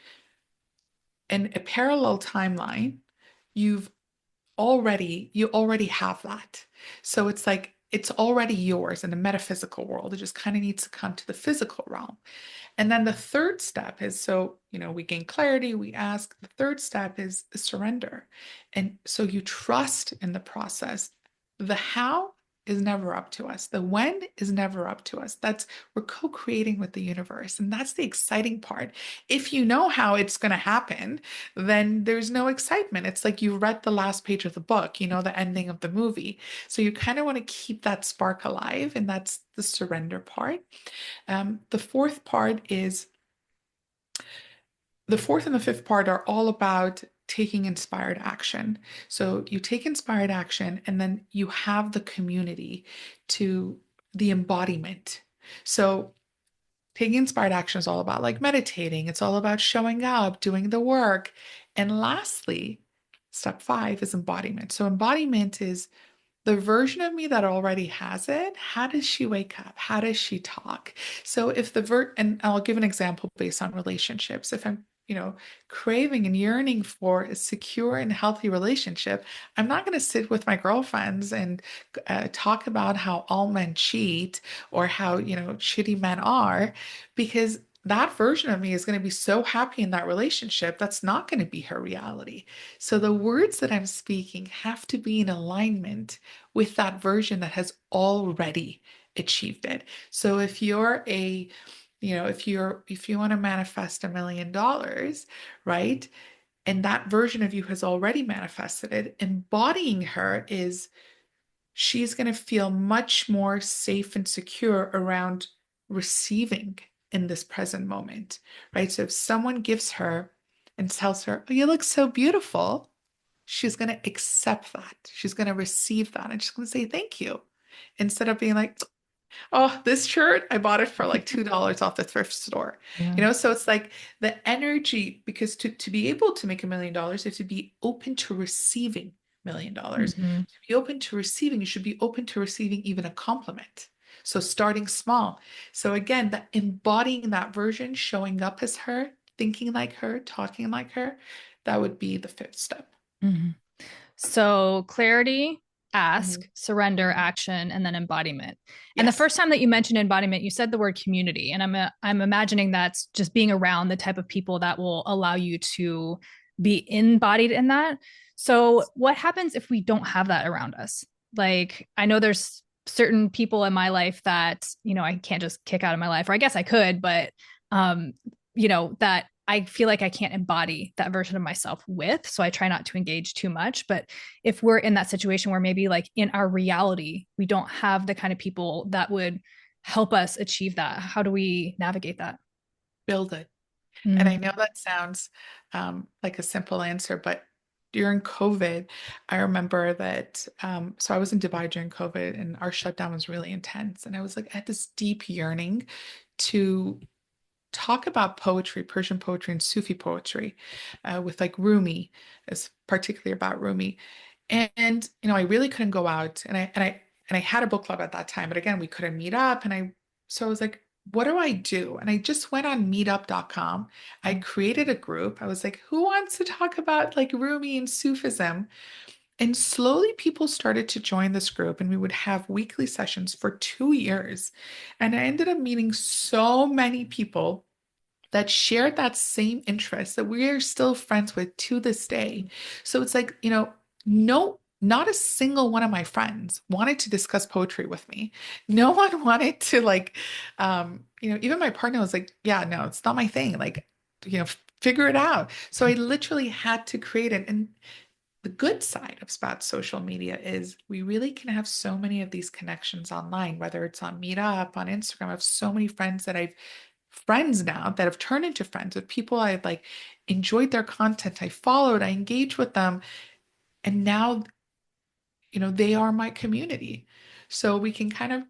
B: and a parallel timeline, you've you already have that. So it's like it's already yours in the metaphysical world. It just kind of needs to come to the physical realm. And then the third step is, so, we gain clarity, we ask. The third step is surrender. And so you trust in the process. The how is never up to us. The when is never up to us. We're co-creating with the universe. And that's the exciting part. If you know how it's going to happen, then there's no excitement. It's like you read the last page of the book, the ending of the movie. So you kind of want to keep that spark alive. And that's the surrender part. The fourth part is the fourth and the fifth part are all about taking inspired action. So you take inspired action, and then you have the community to the embodiment. So taking inspired action is all about like meditating, it's all about showing up, doing the work. And lastly, step five is embodiment. So embodiment is the version of me that already has it. How does she wake up? How does she talk? So if and I'll give an example based on relationships. If I'm, craving and yearning for a secure and healthy relationship, I'm not going to sit with my girlfriends and talk about how all men cheat, or how, shitty men are, because that version of me is going to be so happy in that relationship. That's not going to be her reality. So the words that I'm speaking have to be in alignment with that version that has already achieved it. So if you want to manifest $1 million, right? And that version of you has already manifested it, embodying her is she's going to feel much more safe and secure around receiving in this present moment, right? So if someone gives her and tells her, "Oh, you look so beautiful," she's going to accept that. She's going to receive that, and she's going to say thank you, instead of being like, "Oh, this shirt, I bought it for like $2 off the thrift store."
A: Yeah.
B: So it's like the energy, because to be able to make $1 million, you have to be open to receiving $1 million.
A: Hmm.
B: To be open to receiving, you should be open to receiving even a compliment. So starting small. So again, that embodying that version, showing up as her, thinking like her, talking like her, that would be the fifth step.
A: Hmm. So clarity,
B: Mhm.
A: ask, surrender, action, and then embodiment. And the
B: Yes.
A: first time that you mentioned embodiment, you said the word community, and I'm imagining that's just being around the type of people that will allow you to be embodied in that. So what happens if we don't have that around us? Like I know there's certain people in my life that, I can't just kick out of my life, or I guess I could, but um, that I feel like I can't embody that version of myself with. So I try not to engage too much. But if we're in that situation where maybe like in our reality, we don't have the kind of people that would help us achieve that, how do we navigate that?
B: Build it. And I
A: Mm,
B: know that sounds like a simple answer, but during COVID, I remember that. So I was in Dubai during COVID, and our shutdown was really intense. And I was like, I had this deep yearning to talk about poetry, Persian poetry, and Sufi poetry, with like Rumi, is particularly about Rumi. And I really couldn't go out, and I had a book club at that time, but again, we couldn't meet up. So I was like, what do I do? And I just went on meetup.com. I created a group. I was like, who wants to talk about like Rumi and Sufism? And slowly people started to join this group, and we would have weekly sessions for 2 years. And I ended up meeting so many people that shared that same interest that we are still friends with to this day. So it's like, no, not a single one of my friends wanted to discuss poetry with me. No one wanted to even my partner was like, yeah, no, it's not my thing. Like, figure it out. So I literally had to create it. And the good side of about social media is we really can have so many of these connections online, whether it's on Meetup, on Instagram. I have so many friends now that have turned into friends with people I've like enjoyed their content. I followed, I engaged with them, and now, they are my community. So we can kind of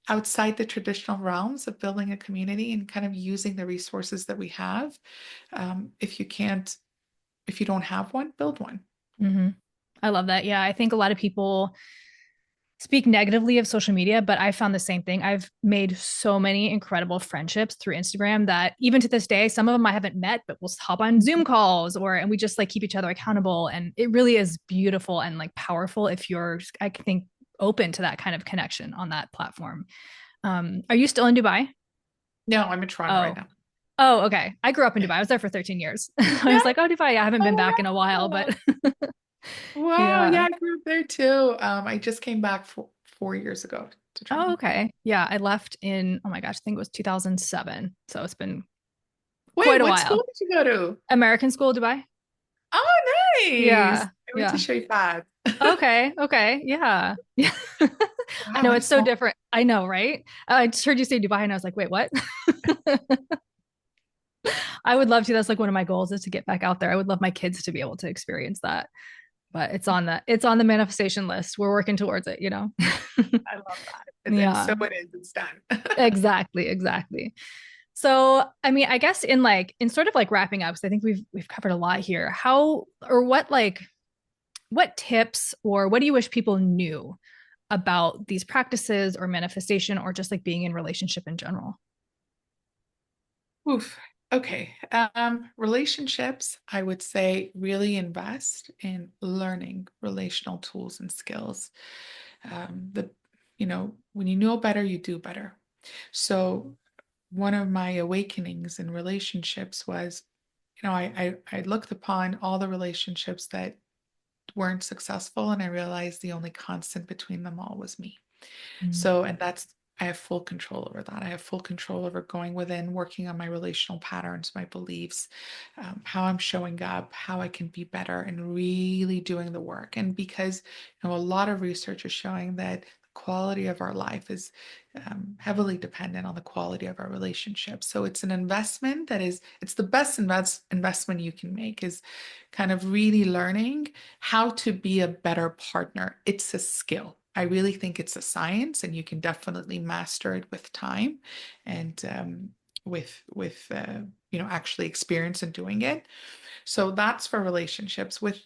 B: outside the traditional realms of building a community and kind of using the resources that we have. If you don't have one, build one.
A: Mm-hmm. I love that. Yeah, I think a lot of people speak negatively of social media, but I found the same thing. I've made so many incredible friendships through Instagram that even to this day, some of them I haven't met, but we'll hop on Zoom calls and we just like keep each other accountable. And it really is beautiful and like powerful if you're, I think, open to that kind of connection on that platform. Are you still in Dubai?
B: No, I'm in Toronto right
A: Oh,
B: now.
A: oh, okay. I grew up in Dubai. I was there for 13 years. I
B: Yeah.
A: was like, oh, Dubai. Yeah, I haven't been
B: Oh,
A: back in a while,
B: wow.
A: but
B: Wow.
A: yeah.
B: Yeah, I grew up there too. I just came back 4 years ago to
A: Oh,
B: Toronto.
A: okay. Yeah, I left in, oh my gosh, I think it was 2007. So it's been
B: Wait,
A: quite a
B: what school
A: while.
B: did you go to?
A: American School, Dubai?
B: Oh, nice.
A: Yeah,
B: I went to
A: yeah.
B: Shayfad.
A: Okay, okay, yeah. Yeah. I
B: Wow,
A: know
B: I'm
A: it's so
B: small.
A: different. I know, right? I just heard you say Dubai and I was like, wait, what? I would love to. That's like one of my goals is to get back out there. I would love my kids to be able to experience that. But it's on the manifestation list. We're working towards it, you know?
B: I love that. And so
A: Yeah.
B: it is. It's done.
A: Exactly, exactly. So, I mean, I guess in sort of like wrapping up, because I think we've covered a lot here. How or what tips or what do you wish people knew about these practices or manifestation or just like being in relationship in general?
B: Oof. Okay. Relationships, I would say really invest in learning relational tools and skills. When you know better, you do better. So one of my awakenings in relationships was, I looked upon all the relationships that weren't successful, and I realized the only constant between them all was me.
A: Mm.
B: So, and that's, I have full control over that. I have full control over going within, working on my relational patterns, my beliefs, how I'm showing up, how I can be better, and really doing the work. And because, a lot of research is showing that the quality of our life is heavily dependent on the quality of our relationships. So it's an investment it's the best investment you can make is kind of really learning how to be a better partner. It's a skill. I really think it's a science, and you can definitely master it with time and with actually experience in doing it. So that's for relationships. With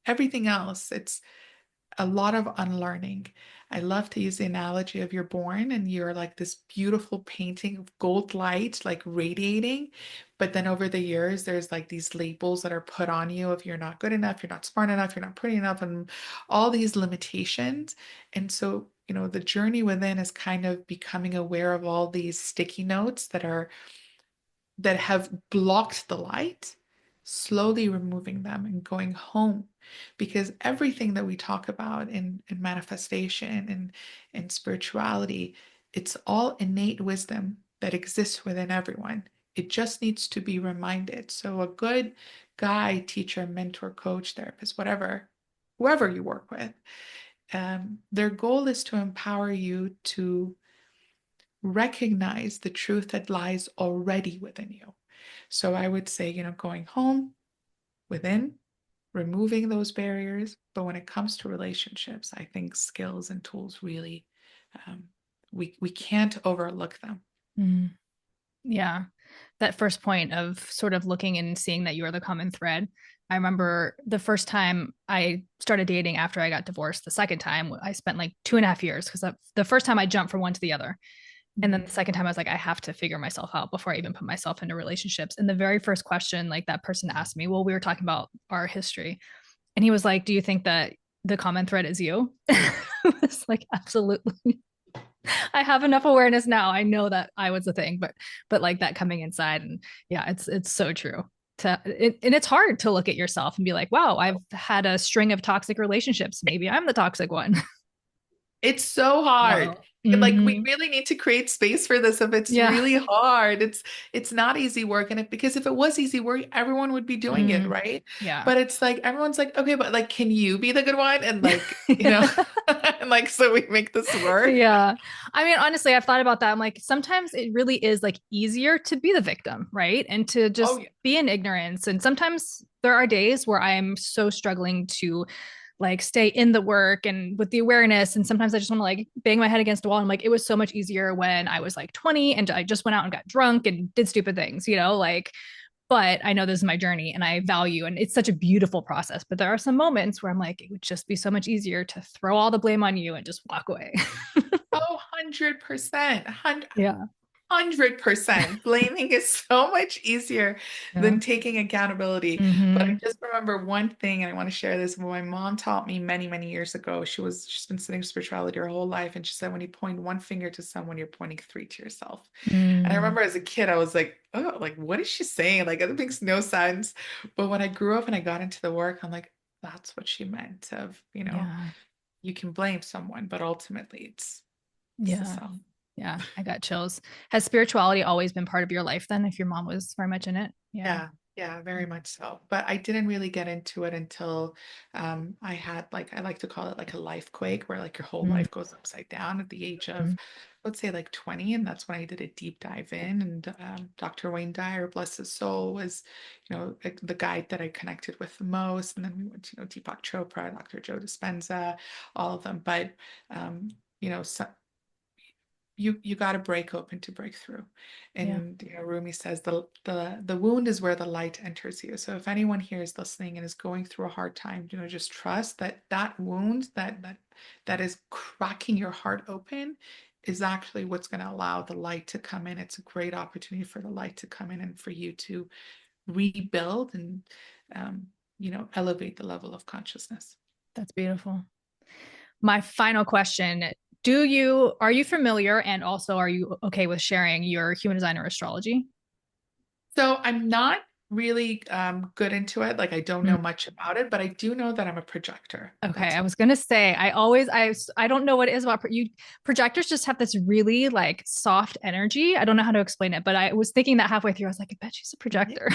B: everything else, it's a lot of unlearning. I love to use the analogy of you're born and you're like this beautiful painting of gold light, like radiating. But then over the years, there's like these labels that are put on you if you're not good enough, you're not smart enough, you're not pretty enough, and all these limitations. And so, the journey within is kind of becoming aware of all these sticky notes that have blocked the light, slowly removing them and going home. Because everything that we talk about in manifestation and in spirituality, it's all innate wisdom that exists within everyone. It just needs to be reminded. So a good guide, teacher, mentor, coach, therapist, whatever, whoever you work with, their goal is to empower you to recognize the truth that lies already within you. So I would say, going home within, removing those barriers. But when it comes to relationships, I think skills and tools really, um, we can't overlook them.
A: Mm. Yeah. That first point of sort of looking and seeing that you are the common thread. I remember the first time I started dating after I got divorced, the second time I spent like 2.5 years because the first time I jumped from one to the other. And then the second time I was like, I have to figure myself out before I even put myself into relationships. And the very first question, like that person asked me, well, we were talking about our history. And he was like, do you think that the common thread is you? I was like, absolutely. I have enough awareness now. I know that I was a thing, but like that coming inside, and yeah, it's so true. And it's hard to look at yourself and be like, wow, I've had a string of toxic relationships. Maybe I'm the toxic one.
B: It's so hard.
A: Oh.
B: Like we
A: Mm-hmm.
B: really need to create space for this if it's
A: Yeah.
B: really hard. It's not easy work. And because if it was easy work, everyone would be doing it,
A: Mm,
B: right?
A: yeah.
B: But it's like everyone's like, okay, but like, can you be the good one? And like, and like so we make this work.
A: Yeah. I mean, honestly, I've thought about that. I'm like, sometimes it really is like easier to be the victim, right? And to
B: Oh
A: just
B: yeah.
A: be in ignorance. And sometimes there are days where I'm so struggling to like stay in the work and with the awareness. And sometimes I just want to like bang my head against the wall. I'm like, it was so much easier when I was like 20 and I just went out and got drunk and did stupid things, like, but I know this is my journey and I value, and it's such a beautiful process. But there are some moments where I'm like, it would just be so much easier to throw all the blame on you and just walk away.
B: Oh, 100%.
A: Yeah.
B: 100%. Blaming is so much easier
A: Yeah.
B: than taking accountability. But I
A: Mm-hmm.
B: just remember one thing, and I want to share this. My mom taught me many, many years ago. She's been studying spirituality her whole life, and she said, when you point one finger to someone, you're pointing three to yourself. And I
A: Mm,
B: remember as a kid, I was like, oh, like what is she saying? Like it makes no sense. But when I grew up and I got into the work, I'm like, that's what she meant of,
A: yeah.
B: you can blame someone, but ultimately it's the
A: Yeah.
B: self.
A: Yeah. I got chills. Has spirituality always been part of your life then, if your mom was very much in it? Yeah.
B: Yeah, yeah, very much so. But I didn't really get into it until I had like I like to call it like a life quake where like your whole
A: Mm-hmm.
B: life goes upside down at the age of let's say like 20. And that's when I did a deep dive in. And Dr. Wayne Dyer, bless his soul, was, like, the guide that I connected with the most. And then we went to, Deepak Chopra, Dr. Joe Dispenza, all of them. But so you got to break open to break through.
A: Yeah.
B: And Rumi says the wound is where the light enters you. So if anyone here is listening and is going through a hard time, just trust that that wound that is cracking your heart open is actually what's going to allow the light to come in. It's a great opportunity for the light to come in and for you to rebuild and elevate the level of consciousness.
A: That's beautiful. My final question. Are you familiar, and also are you okay with sharing your human design or astrology?
B: So I'm not really good into it. Like I don't
A: Mm,
B: know much about it, but I do know that I'm a projector.
A: okay,
B: That's
A: I
B: what.
A: was gonna say I don't know what it is about you. Projectors just have this really like soft energy. I don't know how to explain it, but I was thinking that halfway through. I was like, I bet she's a
B: Yeah.
A: projector.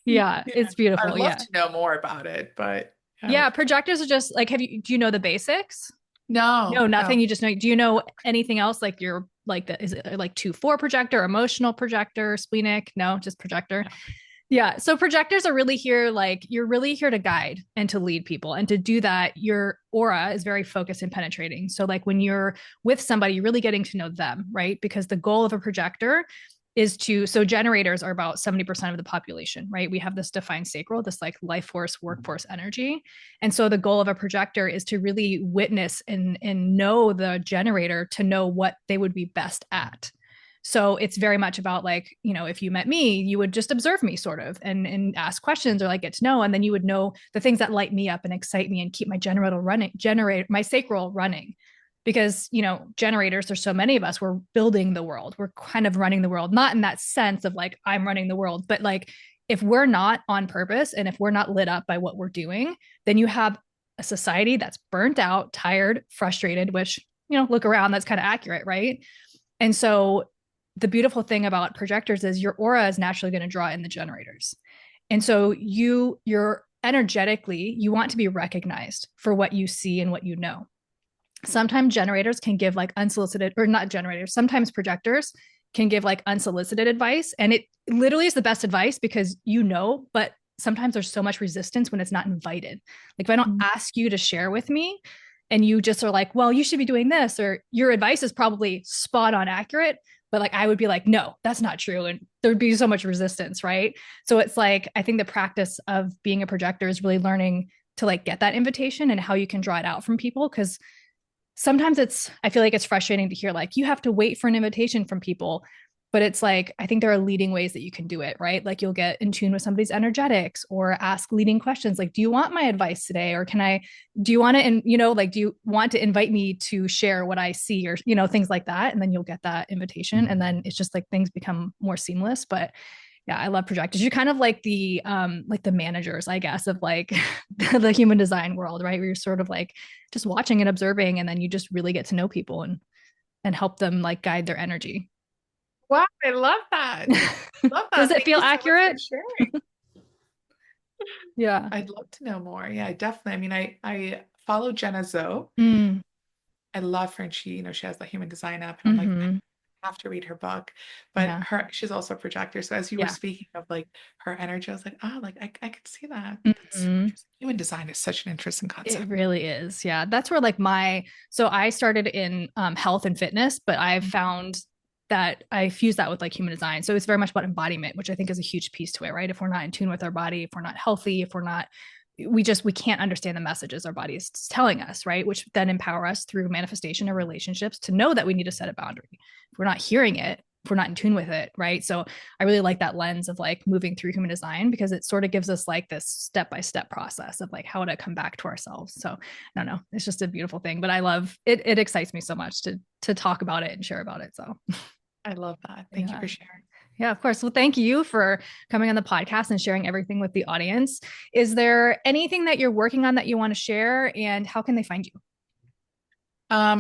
A: Yeah,
B: Yeah.
A: it's
B: I'd
A: beautiful.
B: love
A: Yeah,
B: to know more about it, but I'm a
A: yeah.
B: projector.
A: Projectors are just like, do you know the basics? No,
B: No,
A: nothing.
B: no.
A: You just know. Do you know anything else? Like you're like is it like 2-4 projector, emotional projector, splenic? No, just projector.
B: No.
A: Yeah. So projectors are really here, like you're really here to guide and to lead people. And to do that, your aura is very focused and penetrating. So, like when you're with somebody, you're really getting to know them, right? Because the goal of a projector so generators are about 70% of the population, right? We have this defined sacral, this like life force, workforce energy. And so the goal of a projector is to really witness and know the generator to know what they would be best at. So it's very much about like, if you met me, you would just observe me sort of and ask questions or like get to know. And then you would know the things that light me up and excite me and keep my generate my sacral running. Because, generators, there's so many of us, we're building the world. We're kind of running the world, not in that sense of like, I'm running the world, but like if we're not on purpose and if we're not lit up by what we're doing, then you have a society that's burnt out, tired, frustrated, which, look around, that's kind of accurate, right? And so the beautiful thing about projectors is your aura is naturally going to draw in the generators. And so you're energetically, you want to be recognized for what you see and what you know. Sometimes generators can give like unsolicited, or not generators, sometimes projectors can give like unsolicited advice. And it literally is the best advice because but sometimes there's so much resistance when it's not invited. Like if I don't ask you to share with me and you just are like, well, you should be doing this, or your advice is probably spot on accurate, but like I would be like, no, that's not true. And there would be so much resistance, right? So it's like, I think the practice of being a projector is really learning to like get that invitation and how you can draw it out from people. Cause sometimes I feel like it's frustrating to hear like, you have to wait for an invitation from people. but it's like, I think there are leading ways that you can do it, right? Like you'll get in tune with somebody's energetics or ask leading questions like, do you want my advice today? Or do you want to, and like, do you want to invite me to share what I see or, things like that. And then you'll get that invitation. And then it's just like things become more seamless. But yeah, I love projectors. You're kind of like the managers, I guess, of like the human design world, right? Where you're sort of like just watching and observing, and then you just really get to know people and help them like guide their energy.
B: Wow, I love that. Love
A: Does
B: that.
A: it
B: Thank
A: feel
B: you so much for
A: accurate?
B: sharing.
A: Yeah.
B: I'd love to know more. Yeah, definitely. I mean, I follow Jenna Zoe.
A: Mm,
B: I love her, and she has the human design app, and I'm like, I
A: hmm.
B: have to read her book. But
A: Yeah.
B: she's also a projector. So as you were
A: Yeah.
B: speaking of like her energy, I was like, oh, like I could see that. That's
A: Hmm.
B: interesting. Human design is such an interesting
A: It
B: concept.
A: really is. Yeah. That's where like so I started in health and fitness, but I've found that I fuse that with like human design. So it's very much about embodiment, which I think is a huge piece to it, right? If we're not in tune with our body, if we're not healthy, if we're not, we can't understand the messages our body is telling us, right? Which then empower us through manifestation or relationships to know that we need to set a boundary. If we're not hearing it, if we're not in tune with it, right? So I really like that lens of like moving through human design because it sort of gives us like this step by step process of like how to come back to ourselves. So I don't know, it's just a beautiful thing. But I love it. It excites me so much to talk about it and share about it. So
B: I love that. Thank you
A: yeah.
B: for sharing.
A: Yeah, of course. Well, thank you for coming on the podcast and sharing everything with the audience. Is there anything that you're working on that you want to share, and how can they find you?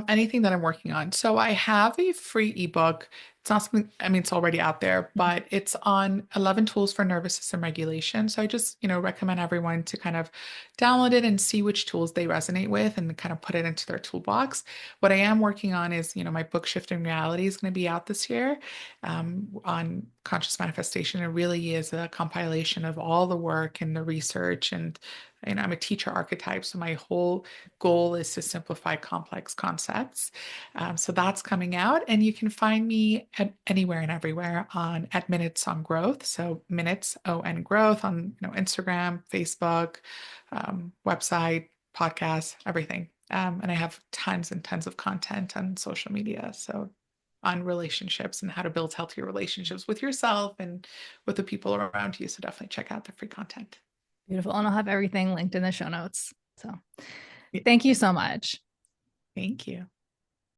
B: Anything that I'm working on. So I have a free ebook. It's not something, I mean, it's already out there,
A: Mhm.
B: but it's on 11 tools for nervous system regulation. So I just, recommend everyone to kind of download it and see which tools they resonate with and kind of put it into their toolbox. What I am working on is, my book Shifting Reality is going to be out this year, on conscious manifestation. It really is a compilation of all the work and the research and I'm a teacher archetype, so my whole goal is to simplify complex concepts. So that's coming out, and you can find me at anywhere and everywhere on at Minutes on Growth. So Minutes on Growth on Instagram, Facebook, website, podcast, everything. And I have tons and tons of content on social media. So on relationships and how to build healthier relationships with yourself and with the people around you. So definitely check out the free content.
A: Beautiful. And I'll have everything linked in the show notes. So
B: Yeah,
A: thank you
B: thank
A: so
B: you.
A: much.
B: Thank you.